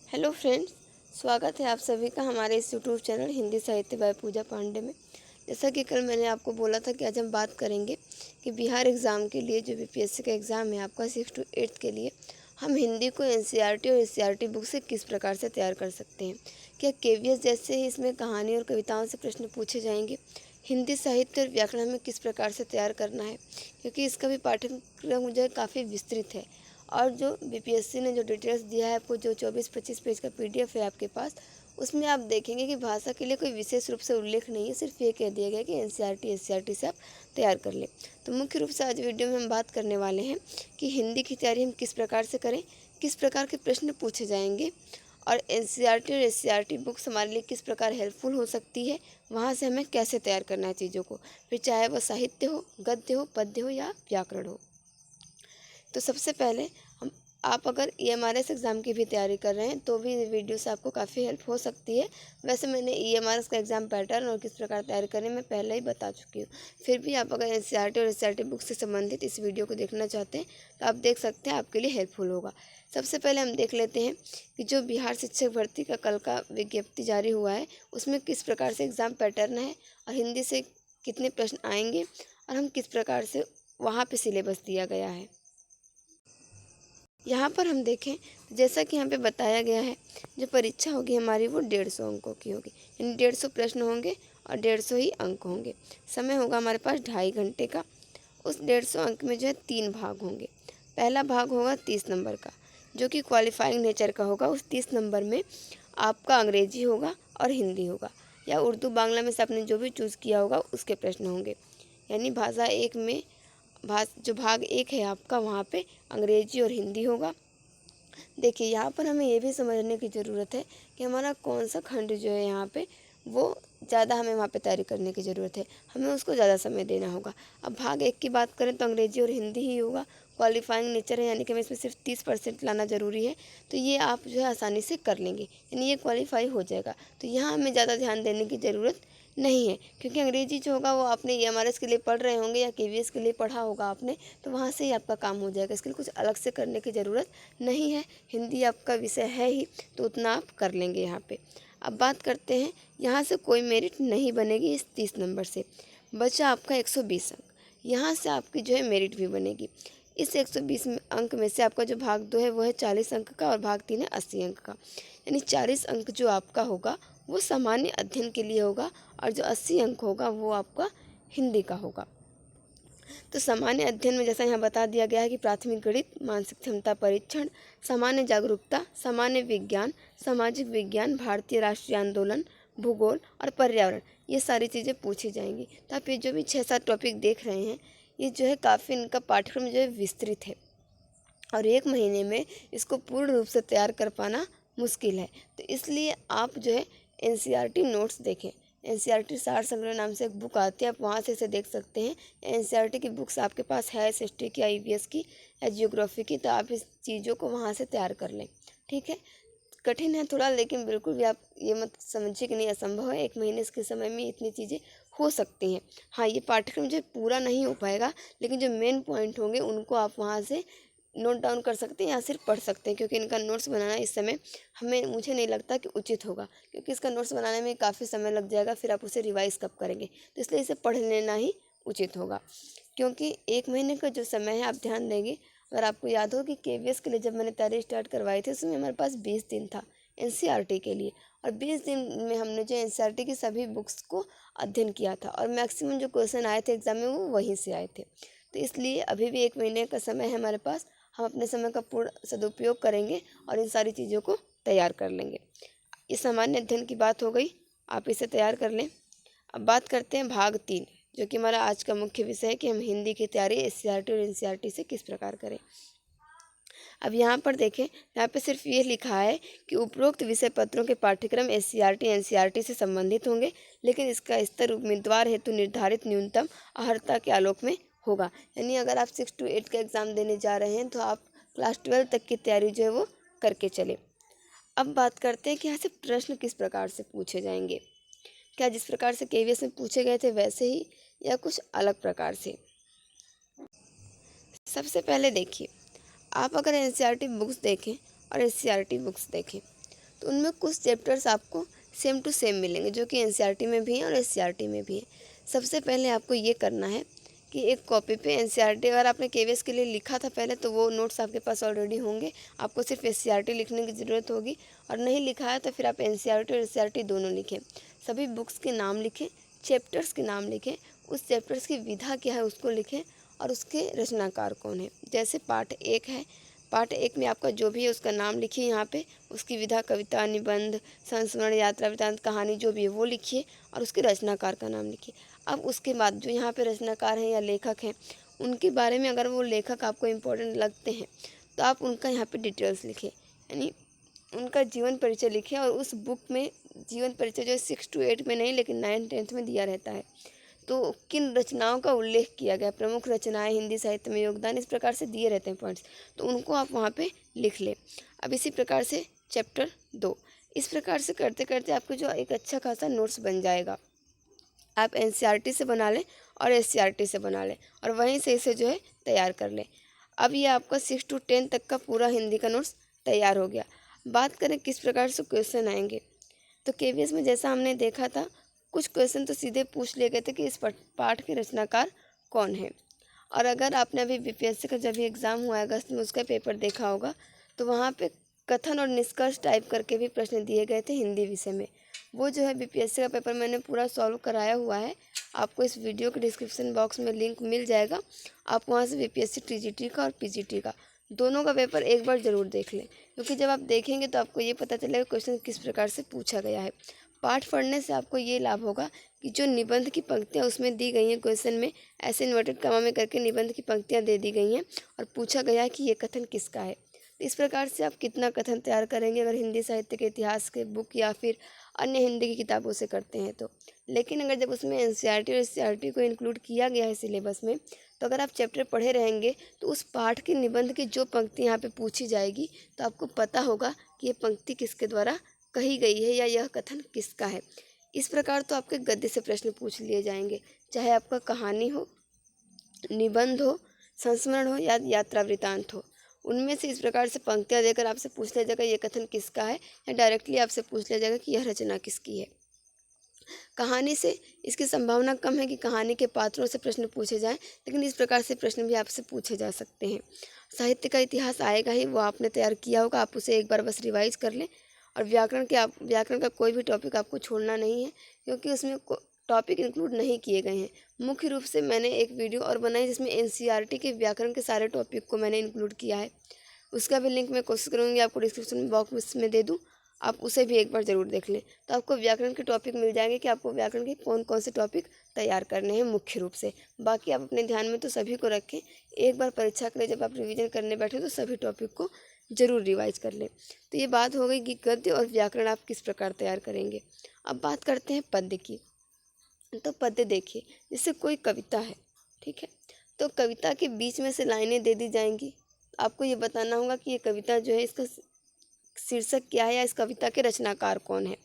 Hello friends, स्वागत है आप सभी का हमारे इस यूट्यूब चैनल हिंदी साहित्य बाय पूजा पांडे में। जैसा कि कल मैंने आपको बोला था कि आज हम बात करेंगे कि बिहार एग्ज़ाम के लिए जो बीपीएससी का एग्ज़ाम है आपका 6 to 8 के लिए हम हिंदी को एनसीईआरटी और एससीईआरटी बुक से किस प्रकार से तैयार कर सकते हैं। क्या केवीएस जैसे ही इसमें कहानी और कविताओं से प्रश्न पूछे जाएंगे? हिंदी साहित्य और व्याकरण में किस प्रकार से तैयार करना है, क्योंकि इसका भी पाठ्यक्रम जो है काफ़ी विस्तृत है। और जो बीपीएससी ने जो डिटेल्स दिया है आपको, जो 24-25 पेज का पीडीएफ है आपके पास, उसमें आप देखेंगे कि भाषा के लिए कोई विशेष रूप से उल्लेख नहीं है, सिर्फ ये कह दिया गया कि एनसीईआरटी एससीईआरटी से आप तैयार कर लें। तो मुख्य रूप से आज वीडियो में हम बात करने वाले हैं कि हिंदी की तैयारी हम किस प्रकार से करें, किस प्रकार के प्रश्न पूछे जाएंगे, और एनसीईआरटी और एससीईआरटी बुक्स हमारे लिए किस प्रकार हेल्पफुल हो सकती है, वहाँ से हमें कैसे तैयार करना है चीज़ों को, फिर चाहे वह साहित्य हो, गद्य हो, पद्य हो या व्याकरण हो। तो सबसे पहले हम आप अगर ईएमआरएस एग्ज़ाम की भी तैयारी कर रहे हैं तो भी वीडियो से आपको काफ़ी हेल्प हो सकती है। वैसे मैंने ईएमआरएस का एग्ज़ाम पैटर्न और किस प्रकार तैयारी करें मैं पहले ही बता चुकी हूँ। फिर भी आप अगर एनसीईआरटी और एससीईआरटी बुक से संबंधित इस वीडियो को देखना चाहते हैं तो आप देख सकते हैं, आपके लिए हेल्पफुल होगा। सबसे पहले हम देख लेते हैं कि जो बिहार शिक्षक भर्ती का कल का विज्ञप्ति जारी हुआ है उसमें किस प्रकार से एग्ज़ाम पैटर्न है और हिंदी से कितने प्रश्न आएंगे और हम किस प्रकार से वहाँ पर सिलेबस दिया गया है। यहाँ पर हम देखें तो जैसा कि यहाँ पे बताया गया है, जो परीक्षा होगी हमारी वो 150 अंकों की होगी, यानी 150 प्रश्न होंगे और 150 ही अंक होंगे। समय होगा हमारे पास 2.5 घंटे का। उस 150 अंक में जो है 3 भाग होंगे। पहला भाग होगा 30 नंबर का, जो कि क्वालिफाइंग नेचर का होगा। उस 30 नंबर में आपका अंग्रेजी होगा और हिंदी होगा, या उर्दू बांग्ला में से आपने जो भी चूज़ किया होगा उसके प्रश्न होंगे। यानी भाषा एक में जो भाग एक है आपका, वहाँ पे अंग्रेजी और हिंदी होगा। देखिए यहाँ पर हमें ये भी समझने की ज़रूरत है कि हमारा कौन सा खंड जो है यहाँ पे वो ज़्यादा हमें वहाँ पे तैयारी करने की ज़रूरत है, हमें उसको ज़्यादा समय देना होगा। अब भाग एक की बात करें तो अंग्रेजी और हिंदी ही होगा। क्वालिफाइंग नेचर है, यानी कि हमें इसमें सिर्फ 30% लाना ज़रूरी है, तो ये आप जो है आसानी से कर लेंगे, यानी ये क्वालिफाई हो जाएगा। तो यहाँ हमें ज़्यादा ध्यान देने की ज़रूरत नहीं है, क्योंकि अंग्रेजी जो होगा वो आपने ईएमआरएस के लिए पढ़ रहे होंगे या केवीएस के लिए पढ़ा होगा आपने, तो वहाँ से ही आपका काम हो जाएगा। इसके लिए कुछ अलग से करने की ज़रूरत नहीं है। हिंदी आपका विषय है ही, तो उतना आप कर लेंगे यहाँ पे। अब बात करते हैं, यहाँ से कोई मेरिट नहीं बनेगी इस 30 नंबर से। बचा आपका 120 अंक, यहाँ से आपकी जो है मेरिट भी बनेगी। इस 120 अंक में से आपका जो भाग 2 है वो है 40 अंक का और भाग 3 है 80 अंक का। यानी 40 अंक जो आपका होगा वो सामान्य अध्ययन के लिए होगा, और जो 80 अंक होगा वो आपका हिंदी का होगा। तो सामान्य अध्ययन में जैसा यहाँ बता दिया गया है कि प्राथमिक गणित, मानसिक क्षमता परीक्षण, सामान्य जागरूकता, सामान्य विज्ञान, सामाजिक विज्ञान, भारतीय राष्ट्रीय आंदोलन, भूगोल और पर्यावरण, ये सारी चीज़ें पूछी जाएंगी। तो आप ये जो भी 6-7 टॉपिक देख रहे हैं, ये जो है काफ़ी इनका पाठ्यक्रम जो है विस्तृत है, और 1 महीने में इसको पूर्ण रूप से तैयार कर पाना मुश्किल है। तो इसलिए आप जो है एनसीईआरटी नोट्स देखें। एनसीईआरटी सार संग्रह नाम से एक बुक आती है, आप वहाँ से इसे देख सकते हैं। एनसीईआरटी की बुक्स आपके पास है, एसएसटी की, आईवीएस की या जियोग्राफी की, तो आप इस चीज़ों को वहाँ से तैयार कर लें। ठीक है, कठिन है थोड़ा, लेकिन बिल्कुल भी आप ये मत समझिए कि नहीं असंभव है। 1 महीने के समय में इतनी चीज़ें हो सकती हैं। हाँ, ये पाठ्यक्रम जो पूरा नहीं हो पाएगा, लेकिन जो मेन पॉइंट होंगे उनको आप वहाँ से नोट डाउन कर सकते हैं या सिर्फ पढ़ सकते हैं, क्योंकि इनका नोट्स बनाना इस समय मुझे नहीं लगता कि उचित होगा, क्योंकि इसका नोट्स बनाने में काफ़ी समय लग जाएगा, फिर आप उसे रिवाइज कब करेंगे। तो इसलिए इसे पढ़ लेना ही उचित होगा, क्योंकि 1 महीने का जो समय है आप ध्यान देंगे। अगर आपको याद हो कि केवीएस के लिए जब मैंने तैयारी स्टार्ट करवाई थी, उसमें हमारे पास 20 दिन था एनसीईआरटी के लिए, और 20 दिन में हमने जो एनसीईआरटी की सभी बुक्स को अध्ययन किया था, और मैक्सिमम जो क्वेश्चन आए थे एग्जाम में वो वहीं से आए थे। तो इसलिए अभी भी 1 महीने का समय है हमारे पास, हम अपने समय का पूर्ण सदुपयोग करेंगे और इन सारी चीज़ों को तैयार कर लेंगे। इस सामान्य अध्ययन की बात हो गई, आप इसे तैयार कर लें। अब बात करते हैं भाग 3, जो कि हमारा आज का मुख्य विषय है कि हम हिंदी की तैयारी एससीईआरटी और एनसीईआरटी से किस प्रकार करें। अब यहाँ पर देखें, यहाँ पे सिर्फ ये लिखा है कि उपरोक्त विषय पत्रों के पाठ्यक्रम एससीईआरटी एनसीईआरटी से संबंधित होंगे, लेकिन इसका स्तर उम्मीदवार हेतु निर्धारित न्यूनतम अर्हता के आलोक में होगा। यानी अगर आप 6 to 8 का एग्ज़ाम देने जा रहे हैं तो आप क्लास 12 तक की तैयारी जो है वो करके चले। अब बात करते हैं कि यहाँ से प्रश्न किस प्रकार से पूछे जाएंगे। क्या जिस प्रकार से केवीएस में पूछे गए थे वैसे ही, या कुछ अलग प्रकार से। सबसे पहले देखिए, आप अगर एनसीईआरटी बुक्स देखें और एससीईआरटी बुक्स देखें तो उनमें कुछ चैप्टर्स आपको सेम टू सेम मिलेंगे जो कि एनसीईआरटी में भी हैं और एससीईआरटी में भी है। सबसे पहले आपको ये करना है कि एक कॉपी पे एनसीईआरटी, अगर आपने केवीएस के लिए लिखा था पहले तो वो नोट्स आपके पास ऑलरेडी होंगे, आपको सिर्फ एससीईआरटी लिखने की ज़रूरत होगी। और नहीं लिखा है तो फिर आप एनसीईआरटी और एससीईआरटी दोनों लिखें। सभी बुक्स के नाम लिखें, चैप्टर्स के नाम लिखें, उस चैप्टर्स की विधा क्या है उसको लिखें और उसके रचनाकार कौन है। जैसे पाठ 1 है, पाठ 1 में आपका जो भी है उसका नाम लिखिए यहाँ पे, उसकी विधा, कविता, निबंध, संस्मरण, यात्रा वृत्तांत, कहानी जो भी है वो लिखिए और उसके रचनाकार का नाम लिखिए। अब उसके बाद जो यहाँ पे रचनाकार हैं या लेखक हैं उनके बारे में अगर वो लेखक आपको इम्पोर्टेंट लगते हैं तो आप उनका यहाँ पे डिटेल्स लिखें, यानी उनका जीवन परिचय लिखें। और उस बुक में जीवन परिचय जो है 6 to 8 में नहीं लेकिन 9-10 में दिया रहता है, तो किन रचनाओं का उल्लेख किया गया, प्रमुख रचनाएं, हिंदी साहित्य में योगदान, इस प्रकार से दिए रहते हैं पॉइंट्स, तो उनको आप वहाँ पे लिख लें। अब इसी प्रकार से चैप्टर 2, इस प्रकार से करते करते आपको जो एक अच्छा खासा नोट्स बन जाएगा। आप एनसीईआरटी से बना लें और एससीईआरटी से बना लें और वहीं से इसे जो है तैयार कर लें। अब ये आपका 6 to 10 तक का पूरा हिंदी का नोट्स तैयार हो गया। बात करें किस प्रकार से क्वेश्चन आएंगे, तो केवीएस में जैसा हमने देखा था कुछ क्वेश्चन तो सीधे पूछ लिए गए थे कि इस पाठ के रचनाकार कौन है। और अगर आपने अभी बीपीएससी का जब भी एग्ज़ाम हुआ है अगस्त में उसका पेपर देखा होगा तो वहाँ पे कथन और निष्कर्ष टाइप करके भी प्रश्न दिए गए थे हिंदी विषय में। वो जो है बीपीएससी का पेपर मैंने पूरा सॉल्व कराया हुआ है, आपको इस वीडियो के डिस्क्रिप्शन बॉक्स में लिंक मिल जाएगा। आप वहाँ से बीपीएससी टीजीटी का और पीजीटी का दोनों का पेपर एक बार ज़रूर देख लें, क्योंकि जब आप देखेंगे तो आपको ये पता चलेगा क्वेश्चन किस प्रकार से पूछा गया है। पाठ पढ़ने से आपको ये लाभ होगा कि जो निबंध की पंक्तियाँ उसमें दी गई हैं क्वेश्चन में, ऐसे इन्वर्टेड कॉमा में करके निबंध की पंक्तियाँ दे दी गई हैं और पूछा गया है कि ये कथन किसका है। इस प्रकार से आप कितना कथन तैयार करेंगे अगर हिंदी साहित्य के इतिहास के बुक या फिर अन्य हिंदी की किताबों से करते हैं तो। लेकिन अगर जब उसमें एनसीईआरटी और एससीईआरटी को इंक्लूड किया गया है सिलेबस में, तो अगर आप चैप्टर पढ़े रहेंगे तो उस पाठ के निबंध की जो पंक्ति यहाँ पे पूछी जाएगी तो आपको पता होगा कि ये पंक्ति किसके द्वारा कही गई है या यह कथन किसका है। इस प्रकार तो आपके गद्य से प्रश्न पूछ लिए जाएंगे, चाहे आपका कहानी हो, निबंध हो, संस्मरण हो या यात्रा वृत्तांत हो। उनमें से इस प्रकार से पंक्तियाँ देकर आपसे पूछ लिया जाएगा ये कथन किसका है, या डायरेक्टली आपसे पूछ लिया जाएगा कि यह रचना किसकी है। कहानी से इसकी संभावना कम है कि कहानी के पात्रों से प्रश्न पूछे जाएं, लेकिन इस प्रकार से प्रश्न भी आपसे पूछे जा सकते हैं। साहित्य का इतिहास आएगा ही, वो आपने तैयार किया होगा, आप उसे एक बार बस रिवाइज कर लें। और व्याकरण का कोई भी टॉपिक आपको छोड़ना नहीं है, क्योंकि उसमें टॉपिक इंक्लूड नहीं किए गए हैं। मुख्य रूप से मैंने एक वीडियो और बनाई जिसमें एनसीईआरटी के व्याकरण के सारे टॉपिक को मैंने इंक्लूड किया है, उसका भी लिंक मैं कोशिश करूँगी आपको डिस्क्रिप्शन बॉक्स में दे दूँ, आप उसे भी एक बार ज़रूर देख लें। तो आपको व्याकरण के टॉपिक मिल जाएंगे कि आपको व्याकरण के कौन कौन से टॉपिक तैयार करने हैं मुख्य रूप से। बाकी आप अपने ध्यान में तो सभी को रखें, एक बार परीक्षा के लिए जब आप रिवीजन करने बैठे तो सभी टॉपिक को ज़रूर रिवाइज कर लें। तो ये बात हो गई कि गद्य और व्याकरण आप किस प्रकार तैयार करेंगे। अब बात करते हैं पद्य की। तो पद्य देखिए, जैसे कोई कविता है, ठीक है, तो कविता के बीच में से लाइनें दे दी जाएंगी। आपको ये बताना होगा कि ये कविता जो है इसका शीर्षक क्या है या इस कविता के रचनाकार कौन है।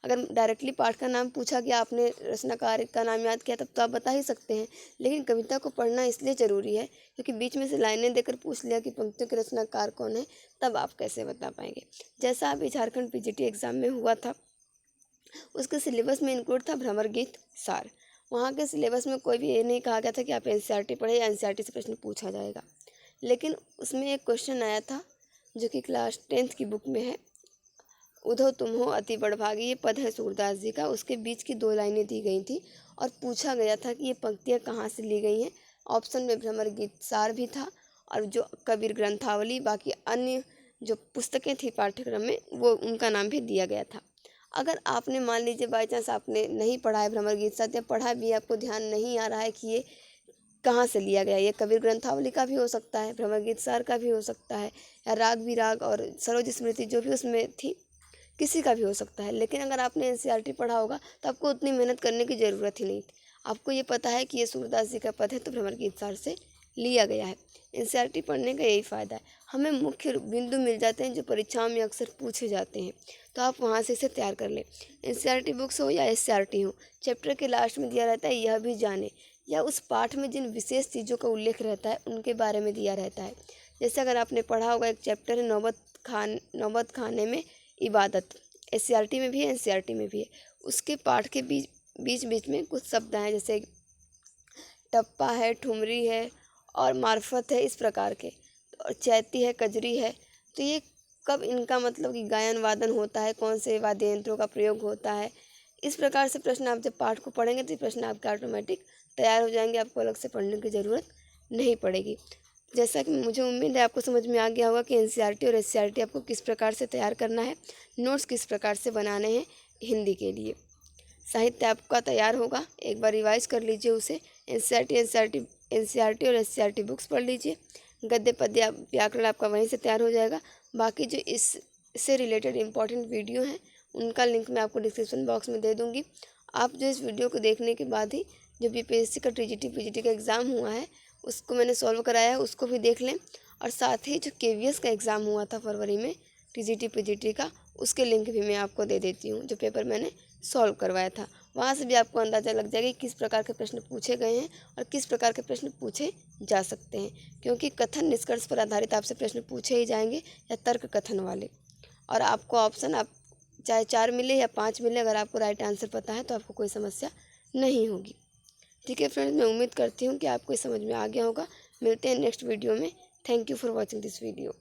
अगर डायरेक्टली पाठ का नाम पूछा गया, आपने रचनाकार का नाम याद किया, तब तो आप बता ही सकते हैं, लेकिन कविता को पढ़ना इसलिए ज़रूरी है क्योंकि बीच में से लाइनें देकर पूछ लिया कि पंक्तियों के रचनाकार कौन है, तब आप कैसे बता पाएंगे। जैसा अभी झारखंड पीजीटी एग्ज़ाम में हुआ था, उसके सिलेबस में इंक्लूड था भ्रमर गीत सार। वहाँ के सिलेबस में कोई भी ये नहीं कहा गया था कि आप एनसीईआरटी पढ़े या एनसीईआरटी से प्रश्न पूछा जाएगा, लेकिन उसमें एक क्वेश्चन आया था जो कि क्लास 10th की बुक में है, उधो तुम हो अति बड़भागी, ये पद है सूरदास जी का, उसके बीच की 2 लाइनें दी गई थी और पूछा गया था कि ये पंक्तियाँ कहाँ से ली गई हैं। ऑप्शन में भ्रमर गीत सार भी था और जो कबीर ग्रंथावली, बाकी अन्य जो पुस्तकें थी पाठ्यक्रम में, वो उनका नाम भी दिया गया था। अगर आपने मान लीजिए बाई चांस आपने नहीं पढ़ा है भ्रमर गीत सार, या पढ़ा भी, आपको ध्यान नहीं आ रहा है कि ये कहाँ से लिया गया, ये कबीर ग्रंथावली का भी हो सकता है, भ्रमर गीत सार का भी हो सकता है, या राग विराग और सरोज स्मृति जो भी उसमें थी किसी का भी हो सकता है। लेकिन अगर आपने एनसीईआरटी पढ़ा होगा तो आपको उतनी मेहनत करने की ज़रूरत ही नहीं थी। आपको ये पता है कि ये सूरदास जी का पद है तो भ्रमर गीत सार से लिया गया है। एनसीईआरटी पढ़ने का यही फ़ायदा है, हमें मुख्य बिंदु मिल जाते हैं जो परीक्षाओं में अक्सर पूछे जाते हैं, तो आप वहाँ से इसे तैयार कर लें। एनसीईआरटी बुक्स हो या एससीईआरटी हो, चैप्टर के लास्ट में दिया रहता है यह भी जाने, या उस पाठ में जिन विशेष चीज़ों का उल्लेख रहता है उनके बारे में दिया रहता है। जैसे अगर आपने पढ़ा होगा, एक चैप्टर है नौबत खाने में इबादत एससीईआरटी में भी है, एनसीईआरटी में भी है। उसके पाठ के बीच बीच में कुछ शब्द हैं, जैसे टप्पा है, ठुमरी है और मार्फत है, इस प्रकार के। और चैती है, कजरी है। तो ये कब इनका मतलब कि गायन वादन होता है, कौन से वाद्य यंत्रों का प्रयोग होता है, इस प्रकार से प्रश्न आप जब पाठ को पढ़ेंगे तो ये प्रश्न आपके ऑटोमेटिक तैयार हो जाएंगे, आपको अलग से पढ़ने की ज़रूरत नहीं पड़ेगी। जैसा कि मुझे उम्मीद है आपको समझ में आ गया होगा कि एनसीईआरटी और एससीईआरटी आपको किस प्रकार से तैयार करना है, नोट्स किस प्रकार से बनाने हैं हिंदी के लिए। साहित्य आपका तैयार होगा, एक बार रिवाइज कर लीजिए उसे। एनसीईआरटी और एससीईआरटी बुक्स पढ़ लीजिए। गद्य पद्य व्याकरण आपका वहीं से तैयार हो जाएगा। बाकी जो इससे रिलेटेड इंपॉर्टेंट वीडियो हैं उनका लिंक मैं आपको डिस्क्रिप्शन बॉक्स में दे दूँगी। आप जो इस वीडियो को देखने के बाद ही जो बीपीएससी का टीजीटी पीजीटी का एग्ज़ाम हुआ है उसको मैंने सॉल्व कराया है, उसको भी देख लें। और साथ ही जो केवीएस का एग्ज़ाम हुआ था फरवरी में टीजीटी पीजीटी का, उसके लिंक भी मैं आपको दे देती हूँ, जो पेपर मैंने सॉल्व करवाया था। वहाँ से भी आपको अंदाज़ा लग जाएगा कि किस प्रकार के प्रश्न पूछे गए हैं और किस प्रकार के प्रश्न पूछे जा सकते हैं, क्योंकि कथन निष्कर्ष पर आधारित आपसे प्रश्न पूछे ही जाएंगे या तर्क कथन वाले। और आपको ऑप्शन आप चाहे 4 मिले या 5 मिले, अगर आपको राइट आंसर पता है तो आपको कोई समस्या नहीं होगी। ठीक है फ्रेंड्स, मैं उम्मीद करती हूँ कि आपको समझ में आ गया होगा। मिलते हैं नेक्स्ट वीडियो में। Thank you for watching this video.